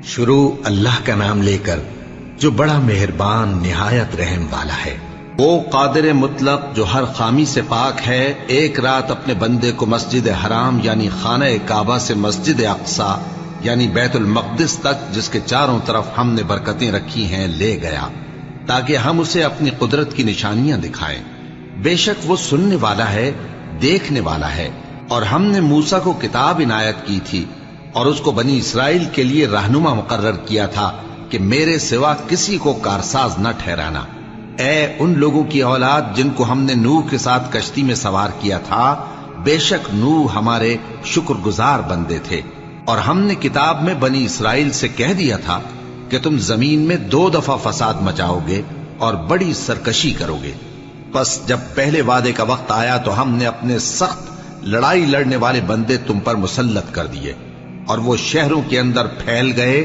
شروع اللہ کا نام لے کر جو بڑا مہربان نہایت رحم والا ہے۔ وہ قادر مطلق جو ہر خامی سے پاک ہے، ایک رات اپنے بندے کو مسجد حرام یعنی خانہ کعبہ سے مسجد اقصی یعنی بیت المقدس تک، جس کے چاروں طرف ہم نے برکتیں رکھی ہیں، لے گیا تاکہ ہم اسے اپنی قدرت کی نشانیاں دکھائیں۔ بے شک وہ سننے والا ہے، دیکھنے والا ہے۔ اور ہم نے موسیٰ کو کتاب عنایت کی تھی اور اس کو بنی اسرائیل کے لیے رہنما مقرر کیا تھا کہ میرے سوا کسی کو کارساز نہ ٹھہرانا۔ اے ان لوگوں کی اولاد جن کو ہم نے نوح کے ساتھ کشتی میں سوار کیا تھا، بے شک نوح ہمارے شکر گزار بندے تھے۔ اور ہم نے کتاب میں بنی اسرائیل سے کہہ دیا تھا کہ تم زمین میں 2 دفعہ فساد مچاؤ گے اور بڑی سرکشی کرو گے۔ پس جب پہلے وعدے کا وقت آیا تو ہم نے اپنے سخت لڑائی لڑنے والے بندے تم پر مسلط کر دیے، اور وہ شہروں کے اندر پھیل گئے،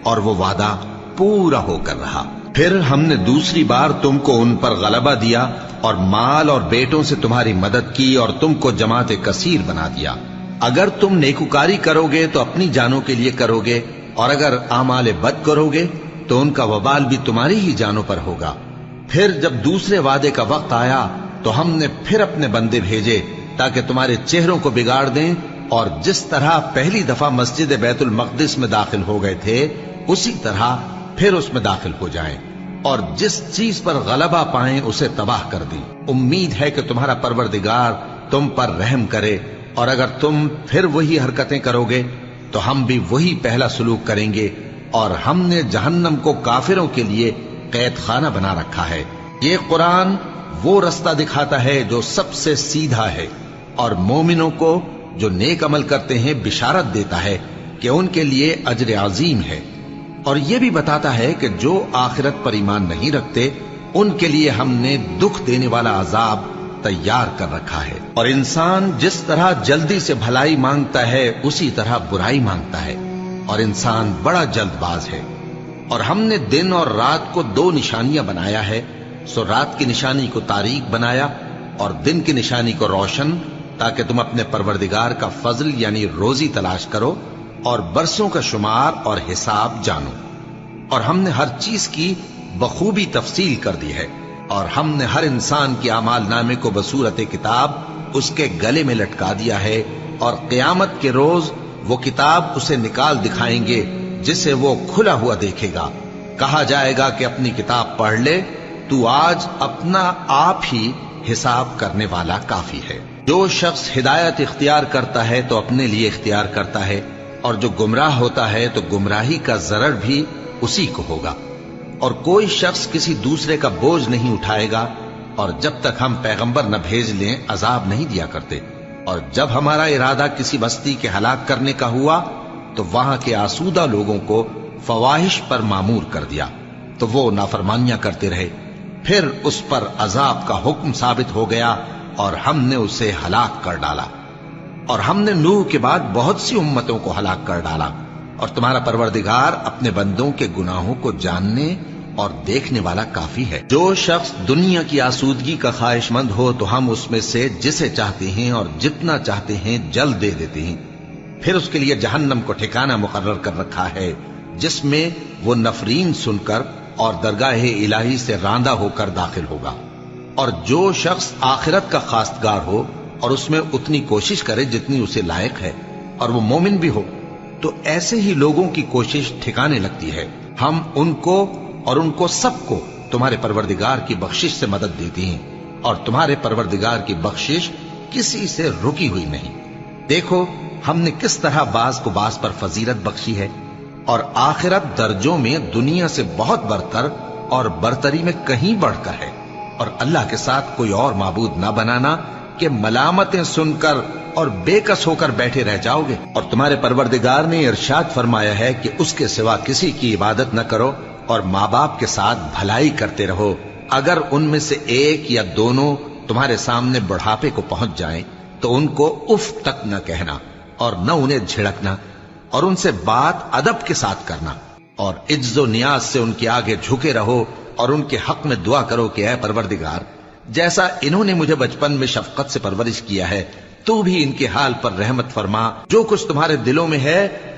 اور وہ وعدہ پورا ہو کر رہا۔ پھر ہم نے دوسری بار تم کو ان پر غلبہ دیا اور مال اور بیٹوں سے تمہاری مدد کی اور تم کو جماعت کثیر بنا دیا۔ اگر تم نیکوکاری کرو گے تو اپنی جانوں کے لیے کرو گے، اور اگر اعمال بد کرو گے تو ان کا وبال بھی تمہاری ہی جانوں پر ہوگا۔ پھر جب دوسرے وعدے کا وقت آیا تو ہم نے پھر اپنے بندے بھیجے تاکہ تمہارے چہروں کو بگاڑ دیں، اور جس طرح پہلی دفعہ مسجد بیت المقدس میں داخل ہو گئے تھے اسی طرح پھر اس میں داخل ہو جائیں، اور جس چیز پر غلبہ پائیں اسے تباہ کر دیں۔ امید ہے کہ تمہارا پروردگار تم پر رحم کرے، اور اگر تم پھر وہی حرکتیں کرو گے تو ہم بھی وہی پہلا سلوک کریں گے، اور ہم نے جہنم کو کافروں کے لیے قید خانہ بنا رکھا ہے۔ یہ قرآن وہ رستہ دکھاتا ہے جو سب سے سیدھا ہے، اور مومنوں کو جو نیک عمل کرتے ہیں بشارت دیتا ہے کہ ان کے لیے اجر عظیم ہے، اور یہ بھی بتاتا ہے کہ جو آخرت پر ایمان نہیں رکھتے ان کے لیے ہم نے دکھ دینے والا عذاب تیار کر رکھا ہے۔ اور انسان جس طرح جلدی سے بھلائی مانگتا ہے اسی طرح برائی مانگتا ہے، اور انسان بڑا جلد باز ہے۔ اور ہم نے دن اور رات کو 2 نشانیاں بنایا ہے، سو رات کی نشانی کو تاریک بنایا اور دن کی نشانی کو روشن، تاکہ تم اپنے پروردگار کا فضل یعنی روزی تلاش کرو اور برسوں کا شمار اور حساب جانو۔ اور ہم نے ہر چیز کی بخوبی تفصیل کر دی ہے، اور ہم نے ہر انسان کے اعمال نامے کو بصورت کتاب اس کے گلے میں لٹکا دیا ہے، اور قیامت کے روز وہ کتاب اسے نکال دکھائیں گے جسے وہ کھلا ہوا دیکھے گا۔ کہا جائے گا کہ اپنی کتاب پڑھ لے، تو آج اپنا آپ ہی حساب کرنے والا کافی ہے۔ جو شخص ہدایت اختیار کرتا ہے تو اپنے لیے اختیار کرتا ہے، اور جو گمراہ ہوتا ہے تو گمراہی کا ضرر بھی اسی کو ہوگا۔ اور کوئی شخص کسی دوسرے کا بوجھ نہیں اٹھائے گا، اور جب تک ہم پیغمبر نہ بھیج لیں عذاب نہیں دیا کرتے۔ اور جب ہمارا ارادہ کسی بستی کے ہلاک کرنے کا ہوا تو وہاں کے آسودہ لوگوں کو فواحش پر مامور کر دیا، تو وہ نافرمانیاں کرتے رہے۔ پھر اس پر عذاب کا حکم ثابت ہو گیا اور ہم نے اسے ہلاک کر ڈالا۔ اور ہم نے نوح کے بعد بہت سی امتوں کو ہلاک کر ڈالا، اور تمہارا پروردگار اپنے بندوں کے گناہوں کو جاننے اور دیکھنے والا کافی ہے۔ جو شخص دنیا کی آسودگی کا خواہش مند ہو تو ہم اس میں سے جسے چاہتے ہیں اور جتنا چاہتے ہیں جلد دے دیتے ہیں۔ پھر اس کے لیے جہنم کو ٹھکانہ مقرر کر رکھا ہے، جس میں وہ نفرین سن کر اور درگاہ الہی سے راندہ ہو کر داخل ہوگا۔ اور جو شخص آخرت کا خواستگار ہو اور اس میں اتنی کوشش کرے جتنی اسے لائق ہے، اور وہ مومن بھی ہو، تو ایسے ہی لوگوں کی کوشش ٹھکانے لگتی ہے۔ ہم ان کو اور ان کو سب کو تمہارے پروردگار کی بخشش سے مدد دیتی ہیں، اور تمہارے پروردگار کی بخشش کسی سے رکی ہوئی نہیں۔ دیکھو ہم نے کس طرح بعض کو بعض پر فضیلت بخشی ہے، اور آخرت درجوں میں دنیا سے بہت برتر اور برتری میں کہیں بڑھ کر ہے۔ اور اللہ کے ساتھ کوئی اور معبود نہ بنانا کہ ملامتیں سن کر اور بے کس ہو کر بیٹھے رہ جاؤ گے۔ اور تمہارے پروردگار نے ارشاد فرمایا ہے کہ اس کے سوا کسی کی عبادت نہ کرو، اور ماں باپ کے ساتھ بھلائی کرتے رہو۔ اگر ان میں سے ایک یا دونوں تمہارے سامنے بڑھاپے کو پہنچ جائیں تو ان کو اف تک نہ کہنا، اور نہ انہیں جھڑکنا، اور ان سے بات ادب کے ساتھ کرنا، اور عجز و نیاز سے ان کے آگے جھکے رہو، اور ان کے حق میں دعا کرو کہ اے پروردگار، جیسا انہوں نے مجھے بچپن میں شفقت سے پرورش کیا ہے، تو بھی ان کے حال پر رحمت فرما۔ جو کچھ تمہارے دلوں میں ہے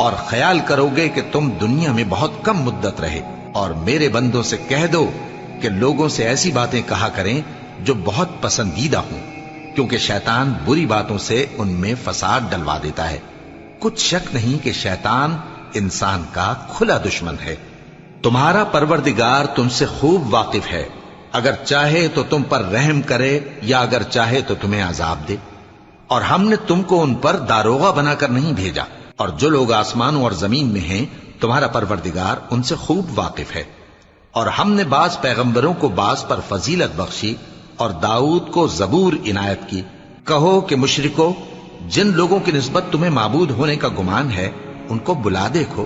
اور خیال کرو گے کہ تم دنیا میں بہت کم مدت رہے۔ اور میرے بندوں سے کہہ دو کہ لوگوں سے ایسی باتیں کہا کریں جو بہت پسندیدہ ہوں، کیونکہ شیطان بری باتوں سے ان میں فساد ڈلوا دیتا ہے۔ کچھ شک نہیں کہ شیطان انسان کا کھلا دشمن ہے۔ تمہارا پروردگار تم سے خوب واقف ہے، اگر چاہے تو تم پر رحم کرے یا اگر چاہے تو تمہیں عذاب دے۔ اور ہم نے تم کو ان پر داروغہ بنا کر نہیں بھیجا، اور جو لوگ آسمانوں اور زمین میں ہیں تمہارا پروردگار ان سے خوب واقف ہے۔ اور ہم نے بعض پیغمبروں کو بعض پر فضیلت بخشی اور داؤد کو زبور عنایت کی۔ کہو کہ مشرکو، جن لوگوں کی نسبت تمہیں معبود ہونے کا گمان ہے ان کو بلا دیکھو،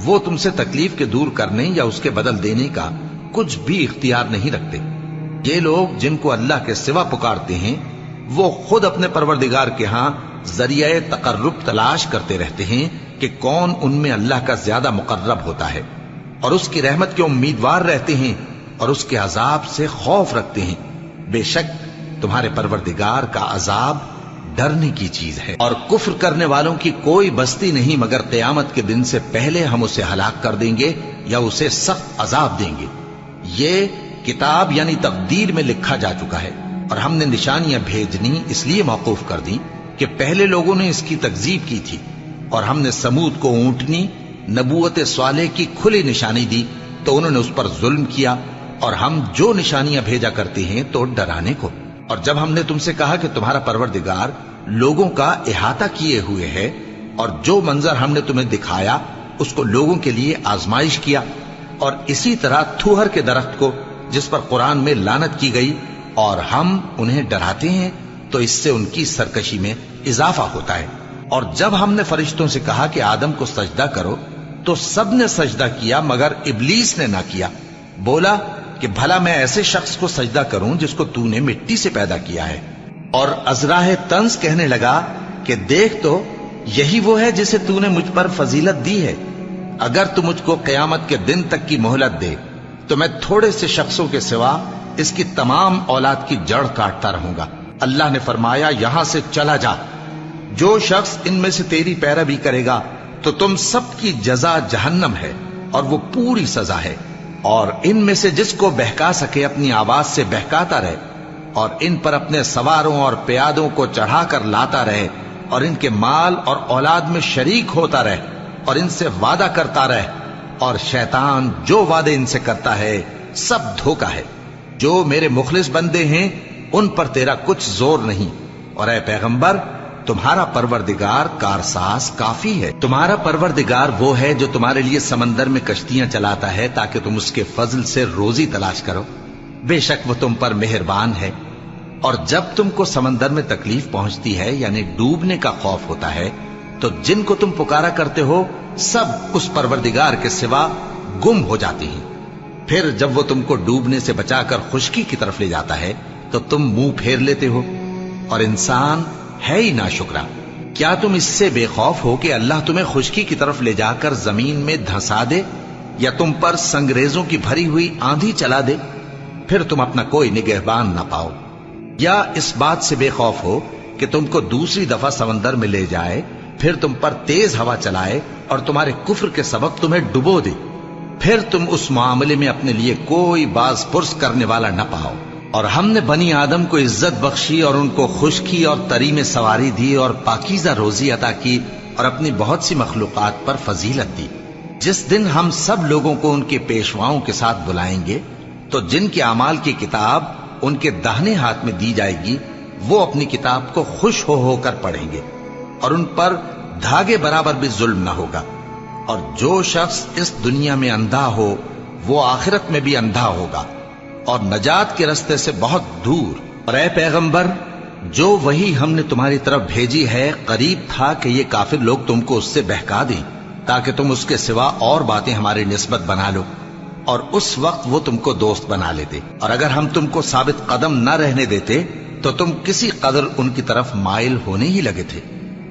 وہ تم سے تکلیف کے دور کرنے یا اس کے بدل دینے کا کچھ بھی اختیار نہیں رکھتے۔ یہ لوگ جن کو اللہ کے سوا پکارتے ہیں وہ خود اپنے پروردگار کے ہاں ذریعہ تقرب تلاش کرتے رہتے ہیں کہ کون ان میں اللہ کا زیادہ مقرب ہوتا ہے، اور اس کی رحمت کے امیدوار رہتے ہیں اور اس کے عذاب سے خوف رکھتے ہیں۔ بے شک تمہارے پروردگار کا عذاب ڈرنے کی چیز ہے، اور کفر کرنے والوں کی کوئی بستی نہیں مگر قیامت کے دن سے پہلے ہم اسے ہلاک کر دیں گے یا اسے سخت عذاب دیں گے۔ یہ کتاب یعنی تقدیر میں لکھا جا چکا ہے، اور ہم نے نشانیاں بھیجنی اس لیے موقوف کر دی کہ پہلے لوگوں نے اس کی تکذیب کی تھی، اور ہم نے سمود کو اونٹنی نبوت صالح کی کھلی نشانی دی تو انہوں نے اس پر ظلم کیا، اور ہم جو نشانیاں بھیجا کرتے ہیں تو ڈرانے کو۔ اور جب ہم نے تم سے کہا کہ تمہارا پروردگار لوگوں کا احاطہ کیے ہوئے ہے، اور جو منظر ہم نے تمہیں دکھایا اس کو لوگوں کے لیے آزمائش کیا، اور اسی طرح تھوہر کے درخت کو جس پر قرآن میں لعنت کی گئی، اور ہم انہیں ڈراتے ہیں تو اس سے ان کی سرکشی میں اضافہ ہوتا ہے۔ اور جب ہم نے فرشتوں سے کہا کہ آدم کو سجدہ کرو تو سب نے سجدہ کیا مگر ابلیس نے نہ کیا، بولا کہ بھلا میں ایسے شخص کو سجدہ کروں جس کو تو نے مٹی سے پیدا کیا ہے۔ اور ازراہ طنز کہنے لگا کہ دیکھ تو یہی وہ ہے جسے تو نے مجھ پر فضیلت دی ہے، اگر تو مجھ کو قیامت کے دن تک کی مہلت دے تو میں تھوڑے سے شخصوں کے سوا اس کی تمام اولاد کی جڑ کاٹتا رہوں گا۔ اللہ نے فرمایا یہاں سے چلا جا، جو شخص ان میں سے تیری پیروی کرے گا تو تم سب کی جزا جہنم ہے اور وہ پوری سزا ہے، اور ان میں سے جس کو بہکا سکے اپنی آواز سے بہکاتا رہے، اور ان پر اپنے سواروں اور پیادوں کو چڑھا کر لاتا رہے، اور ان کے مال اور اولاد میں شریک ہوتا رہے، اور ان سے وعدہ کرتا رہے، اور شیطان جو وعدے ان سے کرتا ہے سب دھوکا ہے۔ جو میرے مخلص بندے ہیں ان پر تیرا کچھ زور نہیں، اور اے پیغمبر تمہارا پروردگار کارساز کافی ہے۔ تمہارا پروردگار وہ ہے جو تمہارے لیے سمندر میں کشتیاں چلاتا ہے تاکہ تم اس کے فضل سے روزی تلاش کرو، بے شک وہ تم پر مہربان ہے۔ اور جب تم کو سمندر میں تکلیف پہنچتی ہے یعنی ڈوبنے کا خوف ہوتا ہے تو جن کو تم پکارا کرتے ہو سب اس پروردگار کے سوا گم ہو جاتے ہیں۔ پھر جب وہ تم کو ڈوبنے سے بچا کر خشکی کی طرف لے جاتا ہے تو تم منہ پھیر لیتے ہو، اور انسان ہے ہی ناشکرا۔ کیا تم اس سے بے خوف ہو کہ اللہ تمہیں خشکی کی طرف لے جا کر زمین میں دھنسا دے یا تم پر سنگریزوں کی بھری ہوئی آندھی چلا دے، پھر تم اپنا کوئی نگہبان نہ پاؤ؟ یا اس بات سے بے خوف ہو کہ تم کو دوسری دفعہ سمندر میں لے جائے، پھر تم پر تیز ہوا چلائے اور تمہارے کفر کے سبب تمہیں ڈبو دے، پھر تم اس معاملے میں اپنے لیے کوئی باز پرس کرنے والا نہ پاؤ؟ اور ہم نے بنی آدم کو عزت بخشی اور ان کو خشکی اور تری میں سواری دی اور پاکیزہ روزی عطا کی اور اپنی بہت سی مخلوقات پر فضیلت دی۔ جس دن ہم سب لوگوں کو ان کے پیشواؤں کے ساتھ بلائیں گے تو جن کے اعمال کی کتاب ان کے داہنے ہاتھ میں دی جائے گی وہ اپنی کتاب کو خوش ہو کر پڑھیں گے، اور ان پر دھاگے برابر بھی ظلم نہ ہوگا۔ اور جو شخص اس دنیا میں اندھا ہو وہ آخرت میں بھی اندھا ہوگا اور نجات کے رستے سے بہت دور۔ اور اے پیغمبر جو وہی ہم نے تمہاری طرف بھیجی ہے قریب تھا کہ یہ کافر لوگ تم کو اس سے بہکا دیں تاکہ تم اس کے سوا اور باتیں ہماری نسبت بنا لو، اور اس وقت وہ تم کو دوست بنا لیتے، اور اگر ہم تم کو ثابت قدم نہ رہنے دیتے تو تم کسی قدر ان کی طرف مائل ہونے ہی لگے تھے۔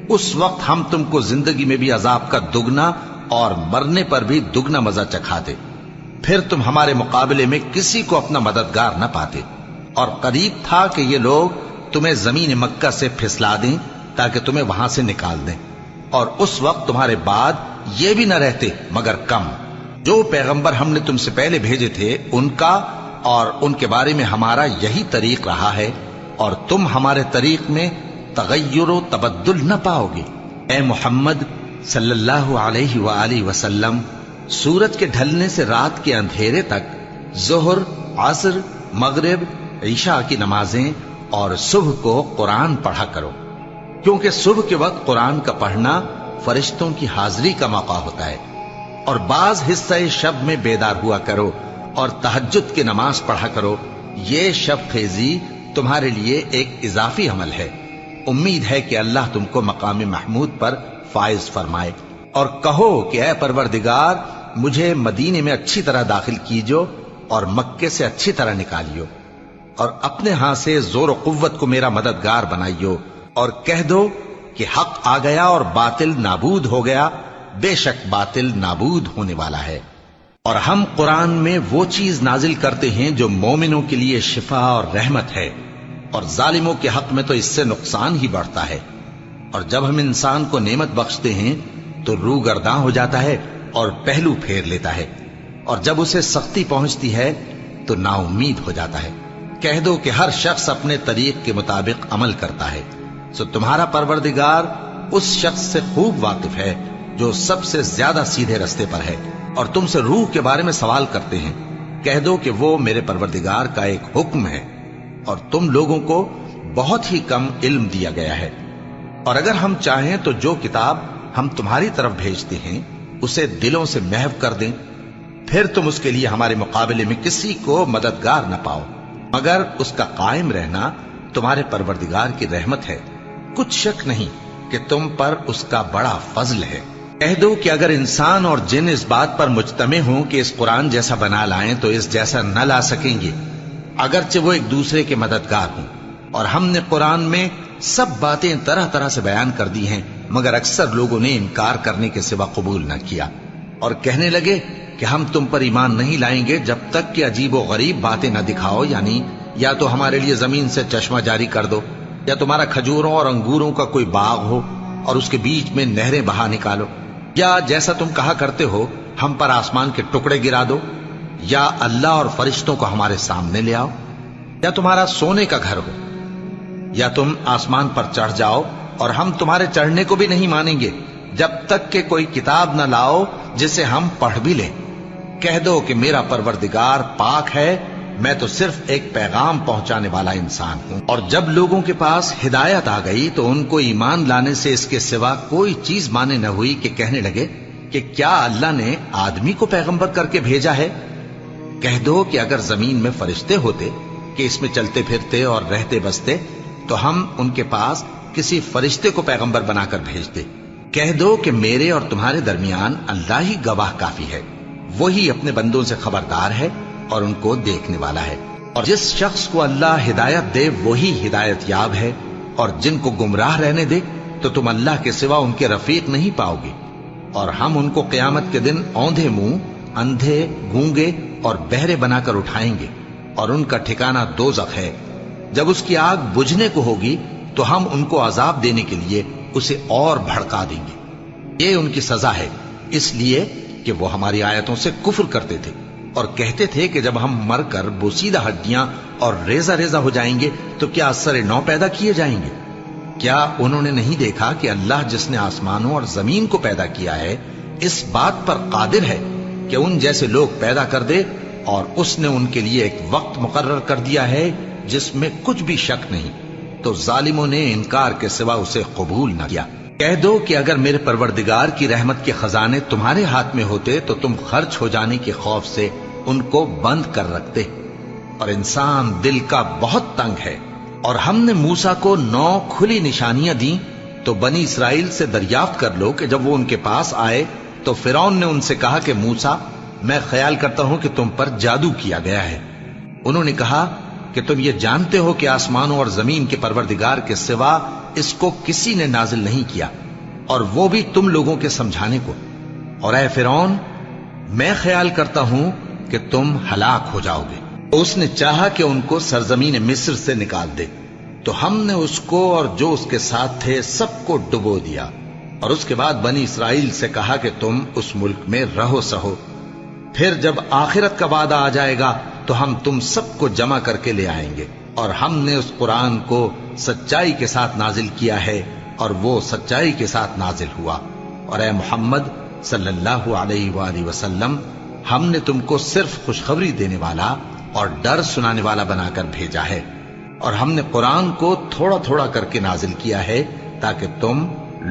اس وقت ہم تم کو زندگی میں بھی عذاب کا دگنا اور مرنے پر بھی دگنا مزہ چکھاتے، پھر تم ہمارے مقابلے میں کسی کو اپنا مددگار نہ پاتے۔ اور قریب تھا کہ یہ لوگ تمہیں زمین مکہ سے پھسلا دیں تاکہ تمہیں وہاں سے نکال دیں، اور اس وقت تمہارے بعد یہ بھی نہ رہتے مگر کم۔ جو پیغمبر ہم نے تم سے پہلے بھیجے تھے ان کا اور ان کے بارے میں ہمارا یہی طریق رہا ہے، اور تم ہمارے طریق میں تغیر و تبدل نہ پاؤ گے۔ اے محمد صلی اللہ علیہ وآلہ وسلم، سورج کے ڈھلنے سے رات کے اندھیرے تک ظہر، عصر، مغرب، عشاء کی نمازیں اور صبح کو قرآن پڑھا کرو، کیونکہ صبح کے وقت قرآن کا پڑھنا فرشتوں کی حاضری کا موقع ہوتا ہے۔ اور بعض حصہ شب میں بیدار ہوا کرو اور تہجد کی نماز پڑھا کرو، یہ شب خیزی تمہارے لیے ایک اضافی عمل ہے۔ امید ہے کہ اللہ تم کو مقام محمود پر فائز فرمائے۔ اور کہو کہ اے پروردگار، مجھے مدینے میں اچھی طرح داخل کیجو اور مکے سے اچھی طرح نکالیو، اور اپنے ہاں سے زور و قوت کو میرا مددگار بنائیو، اور کہہ دو کہ حق آ گیا اور باطل نابود ہو گیا، بے شک باطل نابود ہونے والا ہے۔ اور ہم قرآن میں وہ چیز نازل کرتے ہیں جو مومنوں کے لیے شفا اور رحمت ہے، اور ظالموں کے حق میں تو اس سے نقصان ہی بڑھتا ہے۔ اور جب ہم انسان کو نعمت بخشتے ہیں تو روح گرداں ہو جاتا ہے اور پہلو پھیر لیتا ہے، اور جب اسے سختی پہنچتی ہے تو نا امید ہو جاتا ہے۔ کہہ دو کہ ہر شخص اپنے طریق کے مطابق عمل کرتا ہے، سو تمہارا پروردگار اس شخص سے خوب واقف ہے جو سب سے زیادہ سیدھے رستے پر ہے۔ اور تم سے روح کے بارے میں سوال کرتے ہیں، کہہ دو کہ وہ میرے پروردگار کا ایک حکم ہے، اور تم لوگوں کو بہت ہی کم علم دیا گیا ہے۔ اور اگر ہم چاہیں تو جو کتاب ہم تمہاری طرف بھیجتے ہیں اسے دلوں سے محو کر دیں، پھر تم اس کے لیے ہمارے مقابلے میں کسی کو مددگار نہ پاؤ، مگر اس کا قائم رہنا تمہارے پروردگار کی رحمت ہے، کچھ شک نہیں کہ تم پر اس کا بڑا فضل ہے۔ کہہ دو کہ اگر انسان اور جن اس بات پر مجتمع ہوں کہ اس قرآن جیسا بنا لائیں تو اس جیسا نہ لا سکیں گے، اگرچہ وہ ایک دوسرے کے مددگار ہوں۔ اور ہم نے قرآن میں سب باتیں طرح طرح سے بیان کر دی ہیں، مگر اکثر لوگوں نے انکار کرنے کے سوا قبول نہ کیا، اور کہنے لگے کہ ہم تم پر ایمان نہیں لائیں گے جب تک کہ عجیب و غریب باتیں نہ دکھاؤ، یعنی یا تو ہمارے لیے زمین سے چشمہ جاری کر دو، یا تمہارا کھجوروں اور انگوروں کا کوئی باغ ہو اور اس کے بیچ میں نہریں بہا نکالو، یا جیسا تم کہا کرتے ہو ہم پر آسمان کے ٹکڑے گرا دو، یا اللہ اور فرشتوں کو ہمارے سامنے لے آؤ، یا تمہارا سونے کا گھر ہو، یا تم آسمان پر چڑھ جاؤ، اور ہم تمہارے چڑھنے کو بھی نہیں مانیں گے جب تک کہ کوئی کتاب نہ لاؤ جسے ہم پڑھ بھی لیں۔ کہہ دو کہ میرا پروردگار پاک ہے، میں تو صرف ایک پیغام پہنچانے والا انسان ہوں۔ اور جب لوگوں کے پاس ہدایت آ گئی تو ان کو ایمان لانے سے اس کے سوا کوئی چیز مانے نہ ہوئی کہ کہنے لگے کہ کیا اللہ نے آدمی کو پیغمبر کر کے بھیجا ہے؟ کہہ دو کہ اگر زمین میں فرشتے ہوتے کہ اس میں چلتے پھرتے اور رہتے بستے تو ہم ان کے پاس کسی فرشتے کو پیغمبر بنا کر بھیجتے۔ کہہ دو کہ میرے اور تمہارے درمیان اللہ ہی گواہ کافی ہے، وہی اپنے بندوں سے خبردار ہے اور ان کو دیکھنے والا ہے۔ اور جس شخص کو اللہ ہدایت دے وہی ہدایت یاب ہے، اور جن کو گمراہ رہنے دے تو تم اللہ کے سوا ان کے رفیق نہیں پاؤ گے۔ اور ہم ان کو قیامت کے دن اوندھے منہ، اندھے، گونگے اور بہرے بنا کر اٹھائیں گے، اور ان کا ٹھکانہ دوزخ ہے۔ جب اس کی آگ بجھنے کو ہوگی تو ہم ان کو عذاب دینے کے لیے اسے اور بھڑکا دیں گے۔ یہ ان کی سزا ہے، اس لیے کہ وہ ہماری آیتوں سے کفر کرتے تھے اور کہتے تھے کہ جب ہم مر کر بوسیدہ ہڈیاں اور ریزہ ریزہ ہو جائیں گے تو کیا اثر نو پیدا کیے جائیں گے؟ کیا انہوں نے نہیں دیکھا کہ اللہ جس نے آسمانوں اور زمین کو پیدا کیا ہے اس بات پر قادر ہے کہ ان جیسے لوگ پیدا کر دے، اور اس نے ان کے لیے ایک وقت مقرر کر دیا ہے جس میں کچھ بھی شک نہیں، تو ظالموں نے انکار کے سوا اسے قبول نہ کیا۔ کہہ دو کہ اگر میرے پروردگار کی رحمت کے خزانے تمہارے ہاتھ میں ہوتے تو تم خرچ ہو جانے کے خوف سے ان کو بند کر رکھتے، اور انسان دل کا بہت تنگ ہے۔ اور ہم نے موسیٰ کو 9 کھلی نشانیاں دیں تو بنی اسرائیل سے دریافت کر لو کہ جب وہ ان کے پاس آئے تو فرعون نے ان سے کہا کہ موسیٰ، میں خیال کرتا ہوں کہ تم پر جادو کیا گیا ہے۔ انہوں نے کہا کہ تم یہ جانتے ہو کہ آسمانوں اور زمین کے پروردگار کے سوا اس کو کسی نے نازل نہیں کیا، اور وہ بھی تم لوگوں کے سمجھانے کو۔ اور اے فرعون، میں خیال کرتا ہوں کہ تم ہلاک ہو جاؤ گے۔ اس نے چاہا کہ ان کو سرزمین مصر سے نکال دے، تو ہم نے اس کو اور جو اس کے ساتھ تھے سب کو ڈبو دیا، اور اس کے بعد بنی اسرائیل سے کہا کہ تم اس ملک میں رہو سہو، پھر جب آخرت کا وعدہ آ جائے گا تو ہم تم سب کو جمع کر کے لے آئیں گے۔ اور ہم نے اس قرآن کو سچائی کے ساتھ نازل کیا ہے اور وہ سچائی کے ساتھ نازل ہوا۔ اور اے محمد صلی اللہ علیہ وآلہ وسلم، ہم نے تم کو صرف خوشخبری دینے والا اور ڈر سنانے والا بنا کر بھیجا ہے، اور ہم نے قرآن کو تھوڑا تھوڑا کر کے نازل کیا ہے تاکہ تم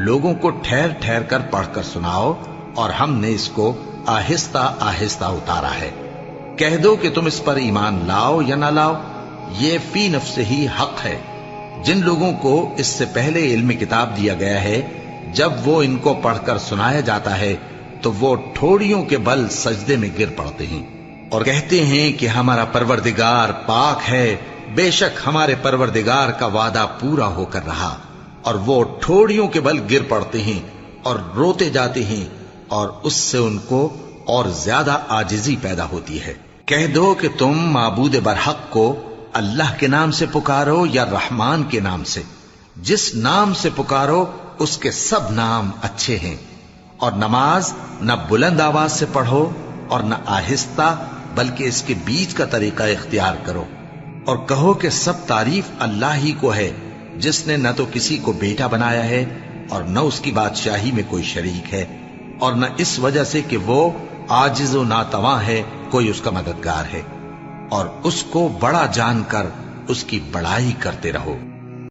لوگوں کو ٹھہر ٹھہر کر پڑھ کر سناؤ، اور ہم نے اس کو آہستہ آہستہ اتارا ہے۔ کہہ دو کہ تم اس پر ایمان لاؤ یا نہ لاؤ، یہ فی نفس ہی حق ہے۔ جن لوگوں کو اس سے پہلے علم کتاب دیا گیا ہے، جب وہ ان کو پڑھ کر سنایا جاتا ہے تو وہ ٹھوڑیوں کے بل سجدے میں گر پڑتے ہیں اور کہتے ہیں کہ ہمارا پروردگار پاک ہے، بے شک ہمارے پروردگار کا وعدہ پورا ہو کر رہا۔ اور وہ ٹھوڑیوں کے بل گر پڑتے ہیں اور روتے جاتے ہیں، اور اس سے ان کو اور زیادہ عاجزی پیدا ہوتی ہے۔ کہہ دو کہ تم معبود برحق کو اللہ کے نام سے پکارو یا رحمان کے نام سے، جس نام سے پکارو اس کے سب نام اچھے ہیں، اور نماز نہ بلند آواز سے پڑھو اور نہ آہستہ، بلکہ اس کے بیچ کا طریقہ اختیار کرو، اور کہو کہ سب تعریف اللہ ہی کو ہے، جس نے نہ تو کسی کو بیٹا بنایا ہے اور نہ اس کی بادشاہی میں کوئی شریک ہے، اور نہ اس وجہ سے کہ وہ عاجز و ناتواں ہے کوئی اس کا مددگار ہے، اور اس کو بڑا جان کر اس کی بڑائی کرتے رہو۔